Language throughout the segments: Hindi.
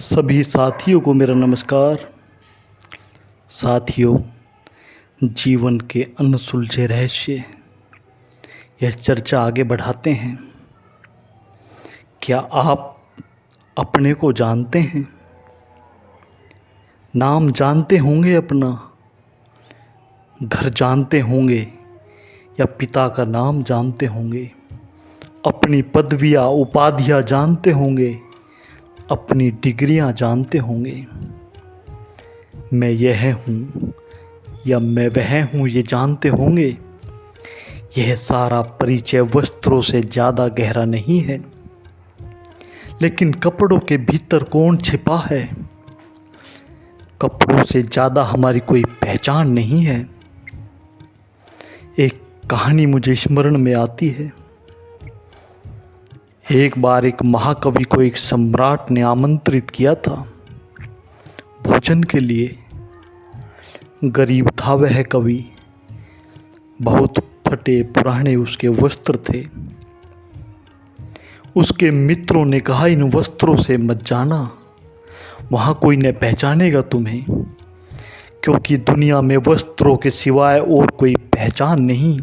सभी साथियों को मेरा नमस्कार। साथियों, जीवन के अनसुलझे रहस्य, यह चर्चा आगे बढ़ाते हैं। क्या आप अपने को जानते हैं? नाम जानते होंगे अपना, घर जानते होंगे या पिता का नाम जानते होंगे, अपनी पदवियाँ उपाधियाँ जानते होंगे, अपनी डिग्रियां जानते होंगे। मैं यह हूँ या मैं वह हूँ ये जानते होंगे। यह सारा परिचय वस्त्रों से ज़्यादा गहरा नहीं है, लेकिन कपड़ों के भीतर कौन छिपा है। कपड़ों से ज़्यादा हमारी कोई पहचान नहीं है। एक कहानी मुझे स्मरण में आती है। एक बार एक महाकवि को एक सम्राट ने आमंत्रित किया था भोजन के लिए। गरीब था वह कवि, बहुत फटे पुराने उसके वस्त्र थे। उसके मित्रों ने कहा, इन वस्त्रों से मत जाना, वहाँ कोई न पहचानेगा तुम्हें, क्योंकि दुनिया में वस्त्रों के सिवाय और कोई पहचान नहीं।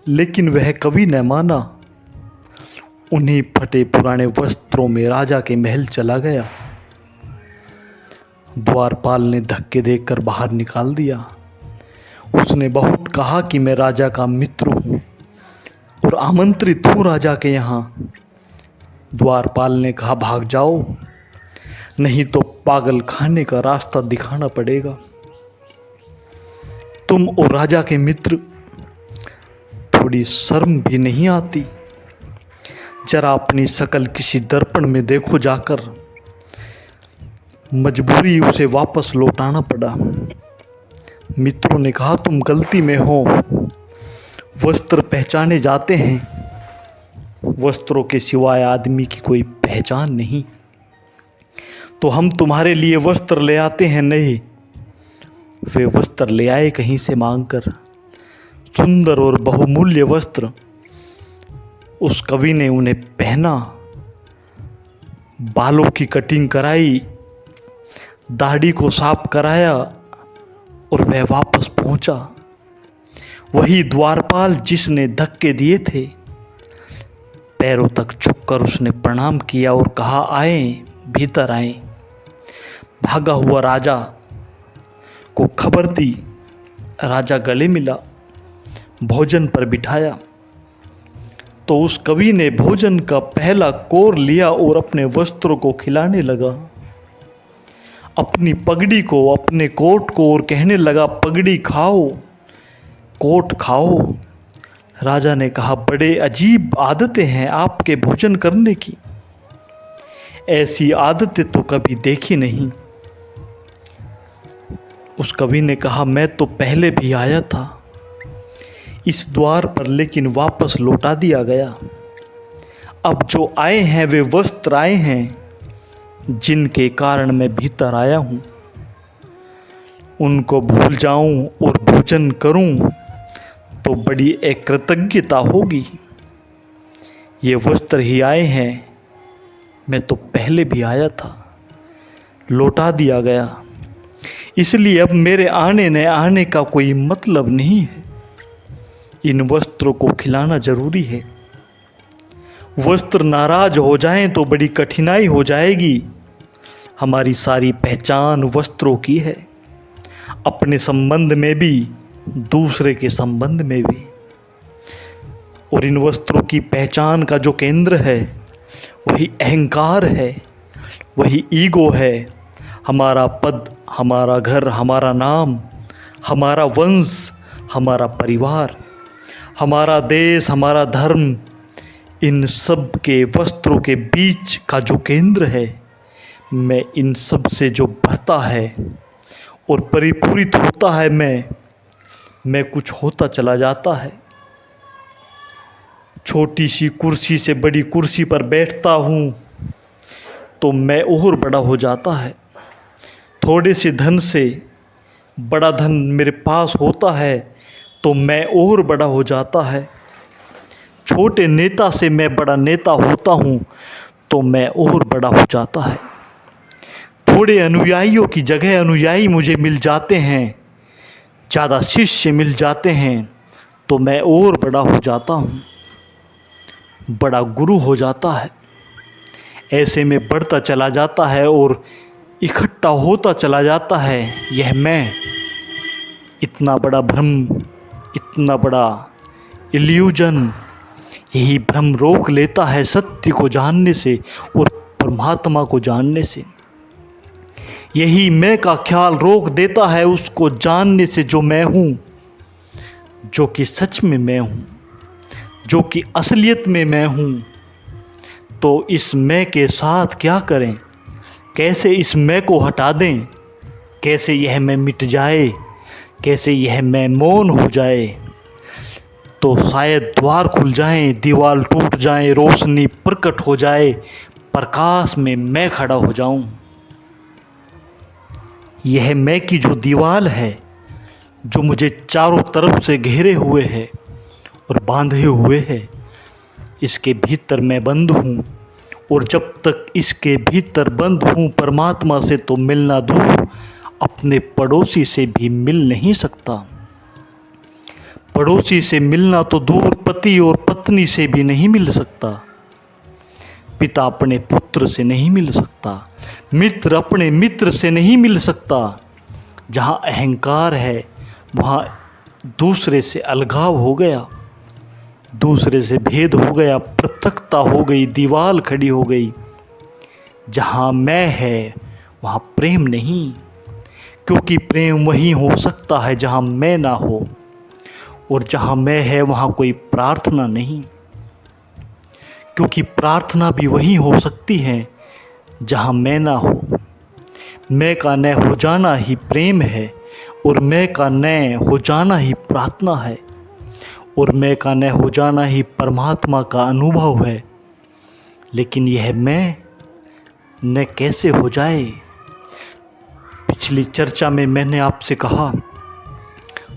लेकिन वह कवि न माना। उन्हीं फटे पुराने वस्त्रों में राजा के महल चला गया। द्वारपाल ने धक्के देकर बाहर निकाल दिया। उसने बहुत कहा कि मैं राजा का मित्र हूँ और आमंत्रित हूँ राजा के यहाँ। द्वारपाल ने कहा, भाग जाओ, नहीं तो पागल खाने का रास्ता दिखाना पड़ेगा। तुम और राजा के मित्र, थोड़ी शर्म भी नहीं आती? जरा अपनी शकल किसी दर्पण में देखो जाकर। मजबूरी उसे वापस लौटाना पड़ा। मित्रों ने कहा, तुम गलती में हो, वस्त्र पहचाने जाते हैं, वस्त्रों के सिवाय आदमी की कोई पहचान नहीं। तो हम तुम्हारे लिए वस्त्र ले आते हैं। नहीं, वे वस्त्र ले आए कहीं से मांगकर, सुंदर और बहुमूल्य वस्त्र। उस कवि ने उन्हें पहना, बालों की कटिंग कराई, दाढ़ी को साफ कराया और वह वापस पहुंचा। वही द्वारपाल जिसने धक्के दिए थे। पैरों तक झुककर उसने प्रणाम किया और कहा, आए, भीतर आए। भागा हुआ राजा को खबर दी। राजा गले मिला, भोजन पर बिठाया। तो उस कवि ने भोजन का पहला कोर लिया और अपने वस्त्रों को खिलाने लगा, अपनी पगड़ी को, अपने कोट को, और कहने लगा, पगड़ी खाओ, कोट खाओ। राजा ने कहा, बड़े अजीब आदतें हैं आपके भोजन करने की, ऐसी आदतें तो कभी देखी नहीं। उस कवि ने कहा, मैं तो पहले भी आया था इस द्वार पर, लेकिन वापस लौटा दिया गया। अब जो आए हैं वे वस्त्र आए हैं जिनके कारण मैं भीतर आया हूँ। उनको भूल जाऊं और भोजन करूं तो बड़ी अकृतज्ञता होगी। ये वस्त्र ही आए हैं, मैं तो पहले भी आया था, लौटा दिया गया। इसलिए अब मेरे आने न आने का कोई मतलब नहीं है। इन वस्त्रों को खिलाना जरूरी है। वस्त्र नाराज हो जाएं तो बड़ी कठिनाई हो जाएगी। हमारी सारी पहचान वस्त्रों की है, अपने संबंध में भी, दूसरे के संबंध में भी। और इन वस्त्रों की पहचान का जो केंद्र है वही अहंकार है, वही ईगो है। हमारा पद, हमारा घर, हमारा नाम, हमारा वंश, हमारा परिवार, हमारा देश, हमारा धर्म, इन सब के वस्त्रों के बीच का जो केंद्र है, मैं इन सब से जो भरता है और परिपूरित होता है, मैं कुछ होता चला जाता है। छोटी सी कुर्सी से बड़ी कुर्सी पर बैठता हूँ तो मैं और बड़ा हो जाता है। थोड़े से धन से बड़ा धन मेरे पास होता है तो मैं और बड़ा हो जाता है। छोटे नेता से मैं बड़ा नेता होता हूँ तो मैं और बड़ा हो जाता है। थोड़े अनुयायियों की जगह अनुयायी मुझे मिल जाते हैं, ज़्यादा शिष्य मिल जाते हैं तो मैं और बड़ा हो जाता हूँ, बड़ा गुरु हो जाता है। ऐसे में बढ़ता चला जाता है और इकट्ठा होता चला जाता है यह मैं। इतना बड़ा भ्रम, इतना बड़ा इल्यूजन, यही भ्रम रोक लेता है सत्य को जानने से और परमात्मा को जानने से। यही मैं का ख्याल रोक देता है उसको जानने से जो मैं हूँ, जो कि सच में मैं हूँ, जो कि असलियत में मैं हूँ। तो इस मैं के साथ क्या करें, कैसे इस मैं को हटा दें, कैसे यह मैं मिट जाए, कैसे यह मैं मौन हो जाए। तो शायद द्वार खुल जाएं, दीवार टूट जाए, रोशनी प्रकट हो जाए, प्रकाश में मैं खड़ा हो जाऊं। यह मैं की जो दीवार है, जो मुझे चारों तरफ से घेरे हुए है और बांधे हुए है, इसके भीतर मैं बंद हूँ। और जब तक इसके भीतर बंद हूँ परमात्मा से तो मिलना दूर, अपने पड़ोसी से भी मिल नहीं सकता। पड़ोसी से मिलना तो दूर, पति और पत्नी से भी नहीं मिल सकता। पिता अपने पुत्र से नहीं मिल सकता, मित्र अपने मित्र से नहीं मिल सकता। जहाँ अहंकार है वहाँ दूसरे से अलगाव हो गया, दूसरे से भेद हो गया, पृथकता हो गई, दीवार खड़ी हो गई। जहाँ मैं है वहाँ प्रेम नहीं, क्योंकि प्रेम वहीं हो सकता है जहाँ मैं ना हो। और जहाँ मैं है वहाँ कोई प्रार्थना नहीं, क्योंकि प्रार्थना भी वहीं हो सकती है जहाँ मैं ना हो। मैं का न हो जाना ही प्रेम है, और मैं का न हो जाना ही प्रार्थना है, और मैं का न हो जाना ही परमात्मा का अनुभव है। लेकिन यह मैं न कैसे हो जाए। पिछली चर्चा में मैंने आपसे कहा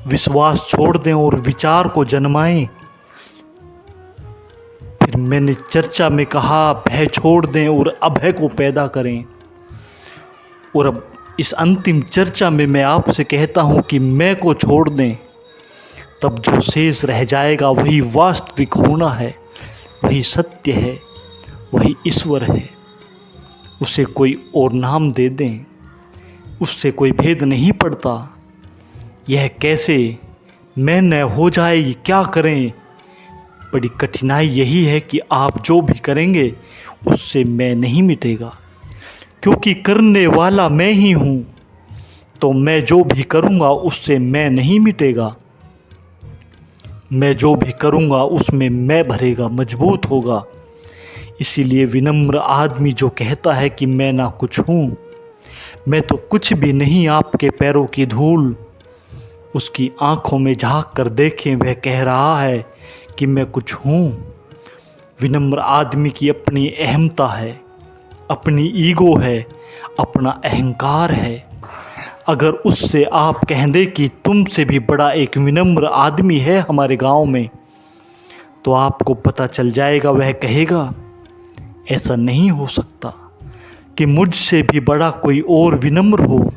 विश्वास छोड़ दें और विचार को जन्माएं। फिर मैंने चर्चा में कहा भय छोड़ दें और अभय को पैदा करें। और अब इस अंतिम चर्चा में मैं आपसे कहता हूँ कि मैं को छोड़ दें, तब जो शेष रह जाएगा वही वास्तविक होना है, वही सत्य है, वही ईश्वर है। उसे कोई और नाम दे दें, उससे कोई भेद नहीं पड़ता। यह कैसे मैं न हो जाए, क्या करें। बड़ी कठिनाई यही है कि आप जो भी करेंगे उससे मैं नहीं मिटेगा, क्योंकि करने वाला मैं ही हूँ। तो मैं जो भी करूँगा उससे मैं नहीं मिटेगा। मैं जो भी करूँगा उसमें मैं भरेगा, मजबूत होगा। इसीलिए विनम्र आदमी जो कहता है कि मैं ना कुछ हूँ, मैं तो कुछ भी नहीं, आपके पैरों की धूल, उसकी आँखों में झांक कर देखें, वह कह रहा है कि मैं कुछ हूँ। विनम्र आदमी की अपनी अहमता है, अपनी ईगो है, अपना अहंकार है। अगर उससे आप कह दें कि तुमसे भी बड़ा एक विनम्र आदमी है हमारे गांव में, तो आपको पता चल जाएगा, वह कहेगा ऐसा नहीं हो सकता कि मुझसे भी बड़ा कोई और विनम्र हो।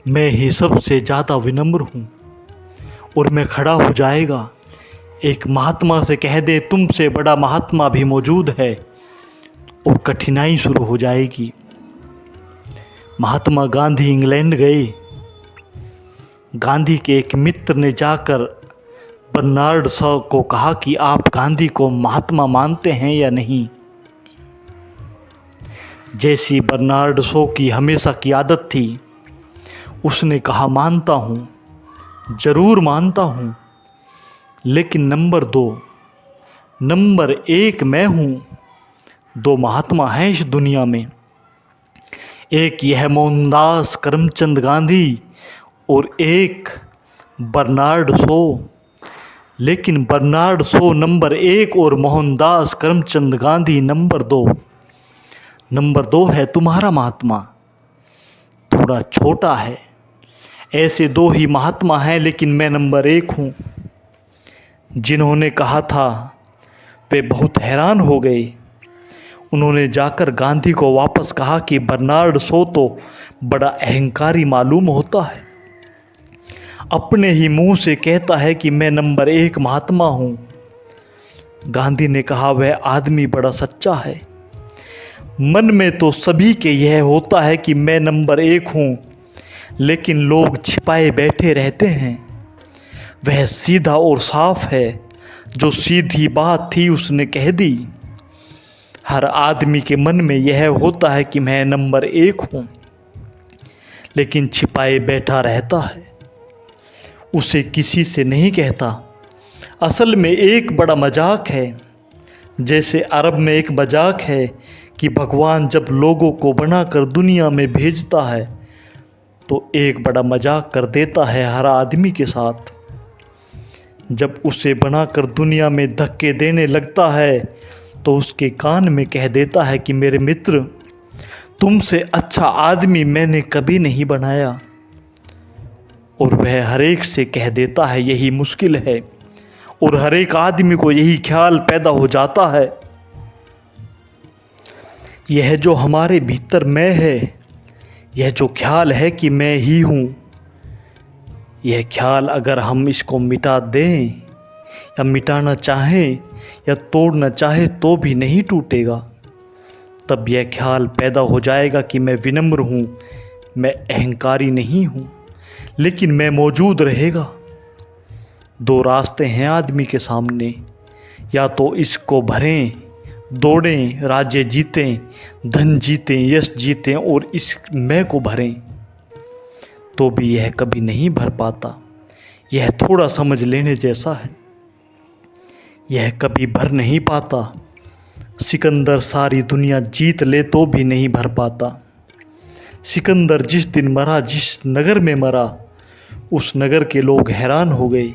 मैं ही सबसे ज़्यादा विनम्र हूँ। और मैं खड़ा हो जाएगा, एक महात्मा से कह दे तुमसे बड़ा महात्मा भी मौजूद है, और कठिनाई शुरू हो जाएगी। महात्मा गांधी इंग्लैंड गए। गांधी के एक मित्र ने जाकर बर्नार्ड शॉ को कहा कि आप गांधी को महात्मा मानते हैं या नहीं। जैसी बर्नार्ड शॉ की हमेशा की आदत थी, उसने कहा मानता हूँ, ज़रूर मानता हूँ, लेकिन नंबर 2, नंबर 1 मैं हूँ। 2 महात्मा हैं इस दुनिया में, एक यह मोहनदास करमचंद गांधी और एक बर्नार्ड शॉ। लेकिन बर्नार्ड शॉ नंबर 1 और मोहनदास करमचंद गांधी नंबर 2। नंबर 2 है तुम्हारा महात्मा, थोड़ा छोटा है। ऐसे 2 ही महात्मा हैं, लेकिन मैं नंबर 1 हूँ। जिन्होंने कहा था वे बहुत हैरान हो गए। उन्होंने जाकर गांधी को वापस कहा कि बर्नार्ड शो तो बड़ा अहंकारी मालूम होता है, अपने ही मुंह से कहता है कि मैं नंबर 1 महात्मा हूँ। गांधी ने कहा, वह आदमी बड़ा सच्चा है। मन में तो सभी के यह होता है कि मैं नंबर 1 हूँ, लेकिन लोग छिपाए बैठे रहते हैं। वह सीधा और साफ है, जो सीधी बात थी उसने कह दी। हर आदमी के मन में यह होता है कि मैं नंबर 1 हूँ, लेकिन छिपाए बैठा रहता है, उसे किसी से नहीं कहता। असल में एक बड़ा मजाक है। जैसे अरब में एक मजाक है कि भगवान जब लोगों को बनाकर दुनिया में भेजता है तो एक बड़ा मजाक कर देता है हर आदमी के साथ। जब उसे बनाकर दुनिया में धक्के देने लगता है तो उसके कान में कह देता है कि मेरे मित्र, तुमसे अच्छा आदमी मैंने कभी नहीं बनाया। और वह हर एक से कह देता है यही मुश्किल है, और हर एक आदमी को यही ख्याल पैदा हो जाता है। यह जो हमारे भीतर मैं है, यह जो ख्याल है कि मैं ही हूँ, यह ख्याल अगर हम इसको मिटा दें या मिटाना चाहें या तोड़ना चाहे तो भी नहीं टूटेगा। तब यह ख्याल पैदा हो जाएगा कि मैं विनम्र हूँ, मैं अहंकारी नहीं हूँ, लेकिन मैं मौजूद रहेगा। 2 रास्ते हैं आदमी के सामने, या तो इसको भरें, दौड़ें, राज्य जीतें, धन जीतें, यश जीतें और इस मैं को भरें, तो भी यह कभी नहीं भर पाता। यह थोड़ा समझ लेने जैसा है, यह कभी भर नहीं पाता। सिकंदर सारी दुनिया जीत ले तो भी नहीं भर पाता। सिकंदर जिस दिन मरा, जिस नगर में मरा, उस नगर के लोग हैरान हो गए।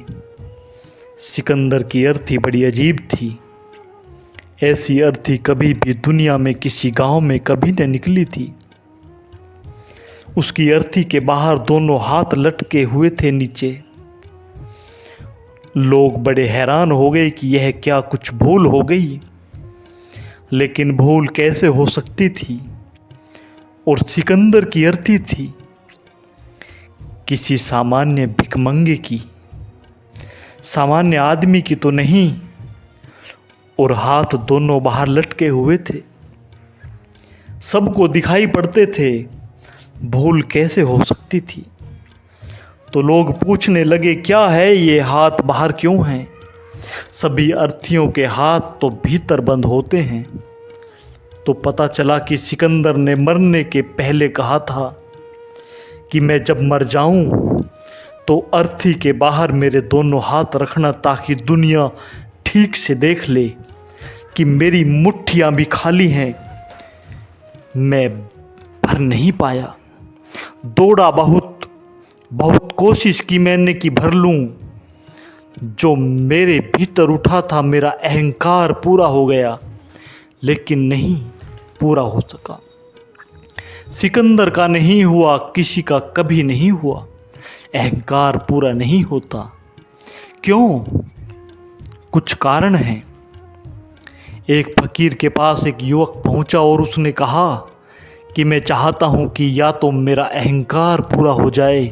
सिकंदर की अर्थी बड़ी अजीब थी। ऐसी अर्थी कभी भी दुनिया में किसी गांव में कभी न निकली थी। उसकी अर्थी के बाहर दोनों हाथ लटके हुए थे नीचे। लोग बड़े हैरान हो गए कि यह क्या कुछ भूल हो गई, लेकिन भूल कैसे हो सकती थी। और सिकंदर की अर्थी थी किसी सामान्य भिखमंगे की, सामान्य आदमी की तो नहीं। और हाथ दोनों बाहर लटके हुए थे, सबको दिखाई पड़ते थे। भूल कैसे हो सकती थी? तो लोग पूछने लगे, क्या है ये, हाथ बाहर क्यों हैं? सभी अर्थियों के हाथ तो भीतर बंद होते हैं। तो पता चला कि सिकंदर ने मरने के पहले कहा था कि मैं जब मर जाऊं तो अर्थी के बाहर मेरे दोनों हाथ रखना, ताकि दुनिया ठीक से देख ले कि मेरी मुट्ठियां भी खाली हैं। मैं भर नहीं पाया, दौड़ा बहुत कोशिश की मैंने कि भर लूं। जो मेरे भीतर उठा था, मेरा अहंकार पूरा हो गया, लेकिन नहीं पूरा हो सका। सिकंदर का नहीं हुआ, किसी का कभी नहीं हुआ। अहंकार पूरा नहीं होता। क्यों? कुछ कारण हैं। एक फकीर के पास एक युवक पहुंचा और उसने कहा कि मैं चाहता हूं कि या तो मेरा अहंकार पूरा हो जाए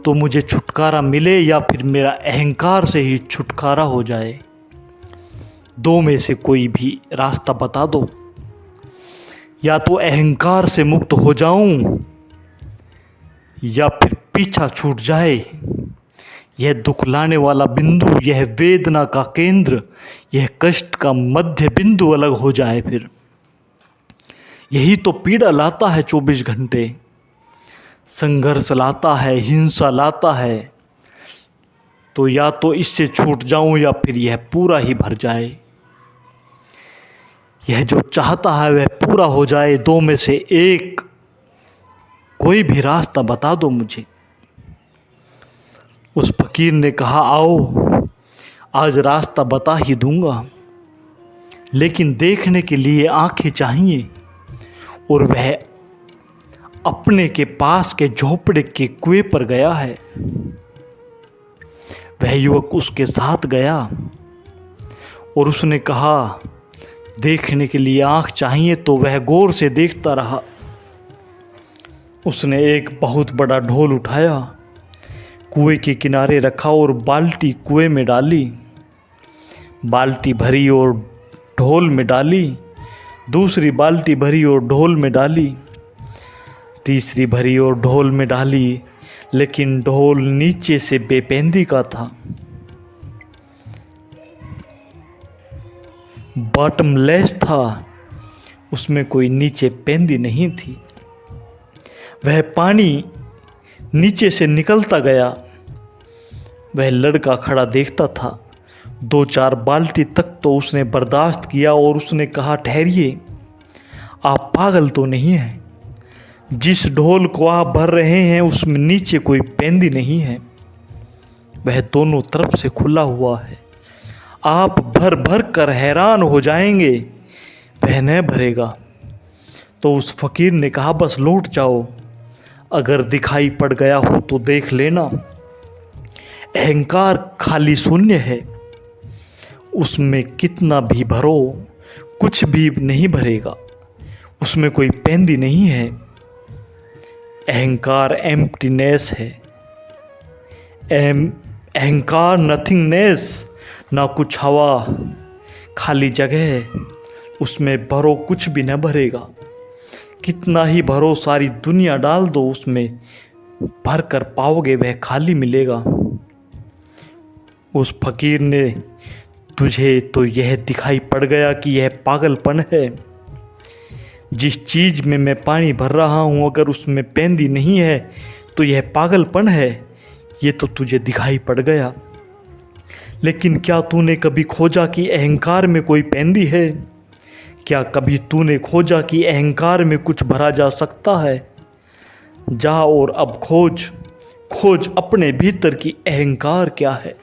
तो मुझे छुटकारा मिले, या फिर मेरा अहंकार से ही छुटकारा हो जाए। 2 में से कोई भी रास्ता बता दो। या तो अहंकार से मुक्त हो जाऊं, या फिर पीछा छूट जाए। यह दुख लाने वाला बिंदु, यह वेदना का केंद्र, यह कष्ट का मध्य बिंदु अलग हो जाए। फिर यही तो पीड़ा लाता है 24 घंटे, संघर्ष लाता है, हिंसा लाता है। तो या तो इससे छूट जाऊं, या फिर यह पूरा ही भर जाए। यह जो चाहता है वह पूरा हो जाए। 2 में से एक कोई भी रास्ता बता दो मुझे। उस फकीर ने कहा, आओ आज रास्ता बता ही दूंगा, लेकिन देखने के लिए आंखें चाहिए। और वह अपने के पास के झोपड़े के कुएं पर गया है। वह युवक उसके साथ गया और उसने कहा, देखने के लिए आँख चाहिए तो वह गौर से देखता रहा। उसने एक बहुत बड़ा ढोल उठाया, कुएं के किनारे रखा और बाल्टी कुएं में डाली। बाल्टी भरी और ढोल में डाली, दूसरी बाल्टी भरी और ढोल में डाली, तीसरी भरी और ढोल में डाली, लेकिन ढोल नीचे से बेपेंदी का था, बॉटमलेस था। उसमें कोई नीचे पेंदी नहीं थी। वह पानी नीचे से निकलता गया। वह लड़का खड़ा देखता था। 2-4 बाल्टी तक तो उसने बर्दाश्त किया और उसने कहा, ठहरिए, आप पागल तो नहीं हैं? जिस ढोल को आप भर रहे हैं उसमें नीचे कोई पेंदी नहीं है, वह दोनों तरफ से खुला हुआ है। आप भर भर कर हैरान हो जाएंगे, वह न भरेगा। तो उस फकीर ने कहा, बस लौट जाओ, अगर दिखाई पड़ गया हो तो देख लेना। अहंकार खाली शून्य है, उसमें कितना भी भरो कुछ भी नहीं भरेगा, उसमें कोई पेंदी नहीं है। अहंकार एम्प्टीनेस है। अहंकार नथिंगनेस, ना कुछ हवा, खाली जगह है, उसमें भरो कुछ भी न भरेगा। कितना ही भरो, सारी दुनिया डाल दो उसमें, भर कर पाओगे वह खाली मिलेगा। उस फकीर ने, तुझे तो यह दिखाई पड़ गया कि यह पागलपन है। जिस चीज़ में मैं पानी भर रहा हूँ अगर उसमें पेंदी नहीं है तो यह पागलपन है, ये तो तुझे दिखाई पड़ गया। लेकिन क्या तूने कभी खोजा कि अहंकार में कोई पेंदी है? क्या कभी तूने खोजा कि अहंकार में कुछ भरा जा सकता है? जा और अब खोज अपने भीतर की अहंकार क्या है।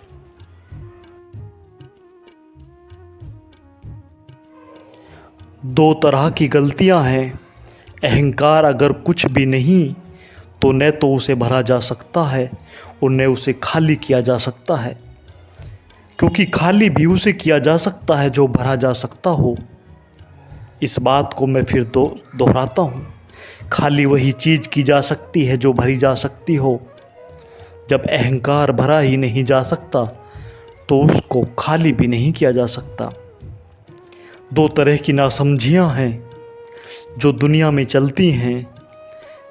दो तरह की गलतियां हैं। अहंकार अगर कुछ भी नहीं तो न तो उसे भरा जा सकता है और न उसे खाली किया जा सकता है, क्योंकि खाली भी उसे किया जा सकता है जो भरा जा सकता हो। इस बात को मैं फिर दोहराता हूँ, खाली वही चीज़ की जा सकती है जो भरी जा सकती हो। जब अहंकार भरा ही नहीं जा सकता तो उसको खाली भी नहीं किया जा सकता। दो तरह की नासमझियाँ हैं जो दुनिया में चलती हैं,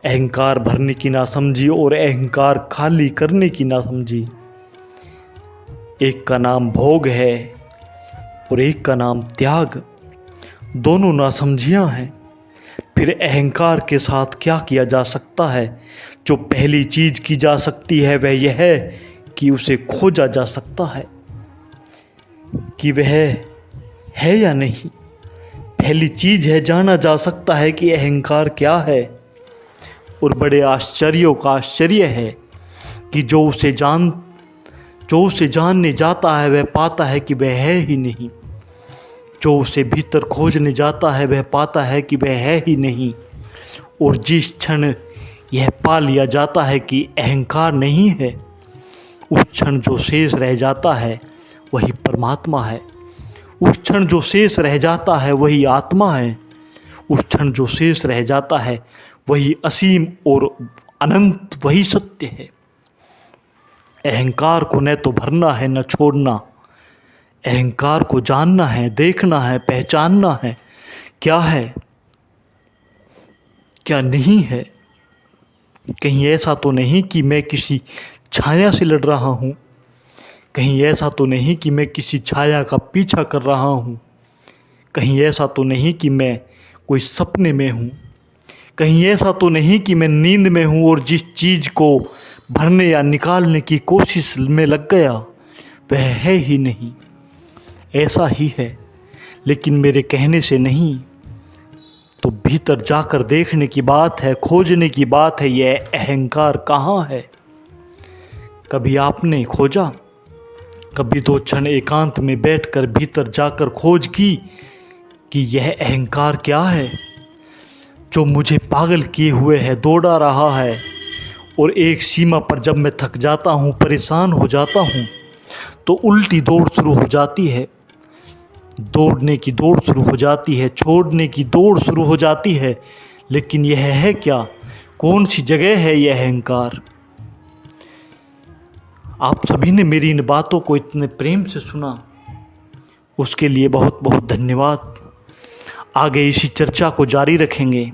अहंकार भरने की नासमझी और अहंकार खाली करने की नासमझी। एक का नाम भोग है और एक का नाम त्याग। दोनों नासमझियाँ हैं। फिर अहंकार के साथ क्या किया जा सकता है? जो पहली चीज़ की जा सकती है वह यह है कि उसे खोजा जा सकता है कि वह है या नहीं। पहली चीज़ है, जाना जा सकता है कि अहंकार क्या है। और बड़े आश्चर्यों का आश्चर्य है कि जो उसे जानने जाता है वह पाता है कि वह है ही नहीं। जो उसे भीतर खोजने जाता है वह पाता है कि वह है ही नहीं। और जिस क्षण यह पा लिया जाता है कि अहंकार नहीं है, उस क्षण जो शेष रह जाता है वही परमात्मा है। उस क्षण जो शेष रह जाता है वही आत्मा है। उस क्षण जो शेष रह जाता है वही असीम और अनंत, वही सत्य है। अहंकार को न तो भरना है न छोड़ना। अहंकार को जानना है, देखना है, पहचानना है, क्या है क्या नहीं है। कहीं ऐसा तो नहीं कि मैं किसी छाया से लड़ रहा हूँ, कहीं ऐसा तो नहीं कि मैं किसी छाया का पीछा कर रहा हूँ, कहीं ऐसा तो नहीं कि मैं कोई सपने में हूँ, कहीं ऐसा तो नहीं कि मैं नींद में हूँ और जिस चीज़ को भरने या निकालने की कोशिश में लग गया वह है ही नहीं। ऐसा ही है, लेकिन मेरे कहने से नहीं, तो भीतर जाकर देखने की बात है, खोजने की बात है। यह अहंकार कहाँ है? कभी आपने खोजा? कभी 2 क्षण एकांत में बैठकर भीतर जाकर खोज की कि यह अहंकार क्या है जो मुझे पागल किए हुए है, दौड़ा रहा है। और एक सीमा पर जब मैं थक जाता हूँ, परेशान हो जाता हूँ, तो उल्टी दौड़ शुरू हो जाती है। दौड़ने की दौड़ शुरू हो जाती है, छोड़ने की दौड़ शुरू हो जाती है, लेकिन यह है क्या, कौन सी जगह है यह अहंकार। आप सभी ने मेरी इन बातों को इतने प्रेम से सुना, उसके लिए बहुत बहुत धन्यवाद। आगे इसी चर्चा को जारी रखेंगे।